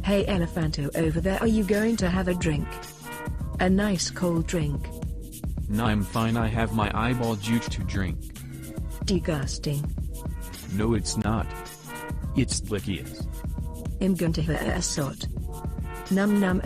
Hey Elephanto over there, are you going to have a drink? A nice cold drink. Nah, I'm fine, I have my eyeball juice to drink. Disgusting. No, it's not. It's delicious. I'm going to have a sort. Num num